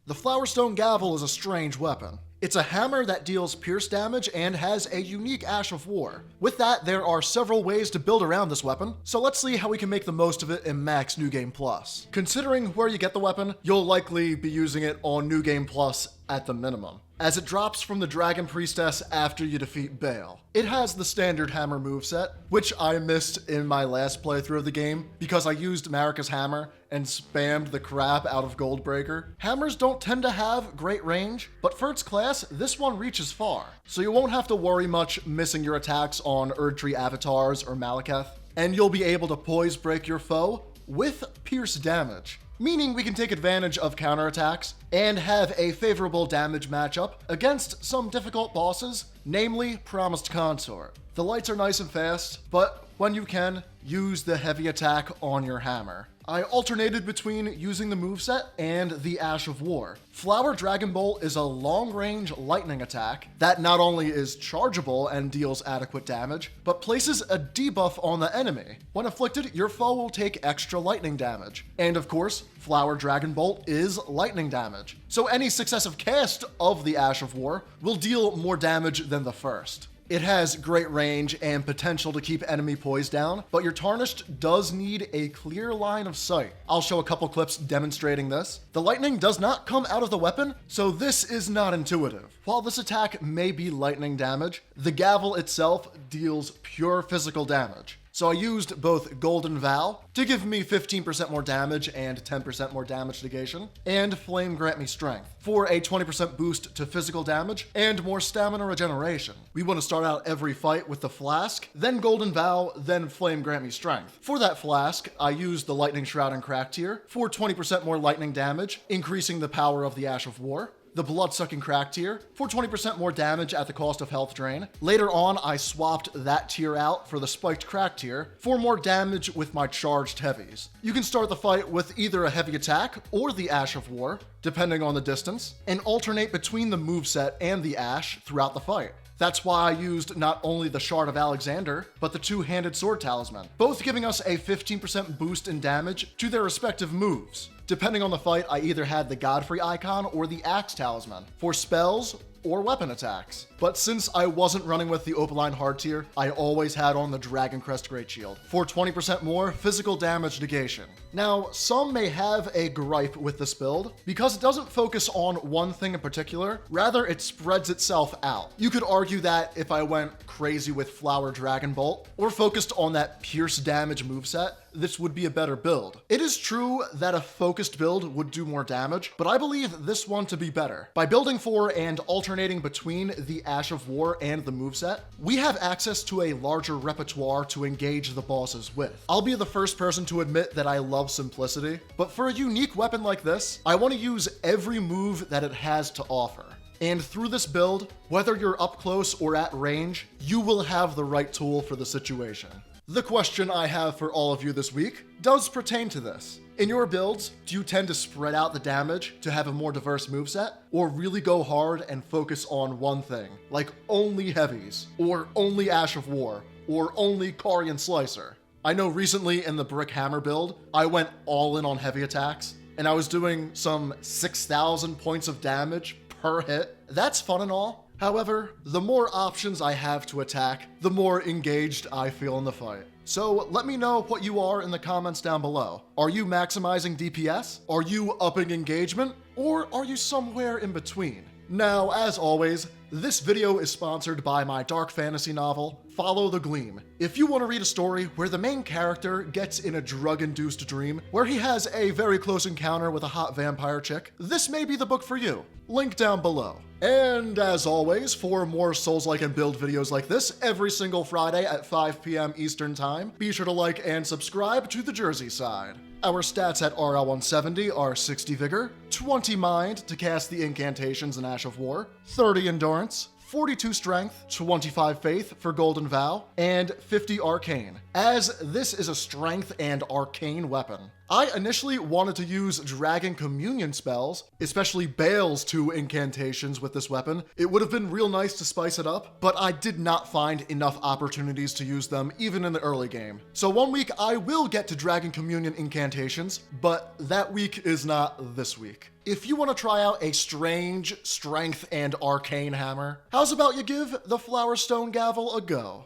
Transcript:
The Flowerstone Gavel is a strange weapon. It's a hammer that deals pierce damage and has a unique Ash of War. With that, there are several ways to build around this weapon, so let's see how we can make the most of it in Max New Game Plus. Considering where you get the weapon, you'll likely be using it on New Game Plus at the minimum, as it drops from the Dragon Priestess after you defeat Baal. It has the standard hammer moveset, which I missed in my last playthrough of the game because I used Marika's hammer and spammed the crap out of Goldbreaker. Hammers don't tend to have great range, but for its class, this one reaches far, so you won't have to worry much missing your attacks on Erdtree avatars or Malekith, and you'll be able to poise break your foe with pierce damage, meaning we can take advantage of counterattacks and have a favorable damage matchup against some difficult bosses, namely Promised Consort. The lights are nice and fast, but when you can, use the heavy attack on your hammer. I alternated between using the moveset and the Ash of War. Flower Dragon Bolt is a long-range lightning attack that not only is chargeable and deals adequate damage, but places a debuff on the enemy. When afflicted, your foe will take extra lightning damage. And of course, Flower Dragon Bolt is lightning damage, so any successive cast of the Ash of War will deal more damage than the first. It has great range and potential to keep enemy poise down, but your Tarnished does need a clear line of sight. I'll show a couple clips demonstrating this. The lightning does not come out of the weapon, so this is not intuitive. While this attack may be lightning damage, the gavel itself deals pure physical damage. So I used both Golden Vow to give me 15% more damage and 10% more damage negation, and Flame Grant Me Strength for a 20% boost to physical damage and more stamina regeneration. We want to start out every fight with the Flask, then Golden Vow, then Flame Grant Me Strength. For that Flask, I used the Lightning Shroud and Crack tier for 20% more lightning damage, increasing the power of the Ash of War. The Blood-Sucking Crack tier for 20% more damage at the cost of health drain. Later on, I swapped that tier out for the Spiked Crack tier for more damage with my charged heavies. You can start the fight with either a heavy attack or the Ash of War, depending on the distance, and alternate between the moveset and the Ash throughout the fight. That's why I used not only the Shard of Alexander, but the Two-Handed Sword Talisman, both giving us a 15% boost in damage to their respective moves. Depending on the fight, I either had the Godfrey icon or the Axe Talisman for spells or weapon attacks. But since I wasn't running with the Opaline hard tier, I always had on the Dragon Crest Great Shield for 20% more physical damage negation. Now, some may have a gripe with this build because it doesn't focus on one thing in particular, rather it spreads itself out. You could argue that if I went crazy with Flower Dragon Bolt or focused on that pierce damage moveset, this would be a better build. It is true that a focused build would do more damage, but I believe this one to be better. By building for and alternating between the Ash of War and the moveset, we have access to a larger repertoire to engage the bosses with. I'll be the first person to admit that I love simplicity, but for a unique weapon like this, I want to use every move that it has to offer. And through this build, whether you're up close or at range, you will have the right tool for the situation. The question I have for all of you this week does pertain to this. In your builds, do you tend to spread out the damage to have a more diverse moveset, or really go hard and focus on one thing, like only heavies, or only Ash of War, or only Carian Slicer? I know recently in the Brick Hammer build, I went all in on heavy attacks, and I was doing some 6,000 points of damage per hit. That's fun and all. However, the more options I have to attack, the more engaged I feel in the fight. So let me know what you are in the comments down below. Are you maximizing DPS? Are you upping engagement? Or are you somewhere in between? Now, as always, this video is sponsored by my dark fantasy novel, Follow the Gleam. If you want to read a story where the main character gets in a drug-induced dream where he has a very close encounter with a hot vampire chick, this may be the book for you. Link down below. And as always, for more Souls-like and build videos like this every single Friday at 5 p.m. Eastern Time, be sure to like and subscribe to TheJerseySide. Our stats at RL170 are 60 Vigor, 20 Mind to cast the incantations in Ash of War, 30 Endurance, 42 Strength, 25 Faith for Golden Vow, and 50 Arcane. as this is a strength and arcane weapon. I initially wanted to use Dragon Communion spells, especially Bale's 2 incantations with this weapon. It would have been real nice to spice it up, but I did not find enough opportunities to use them even in the early game. So one week I will get to Dragon Communion incantations, but that week is not this week. If you want to try out a strange strength and arcane hammer, how's about you give the Flowerstone Gavel a go?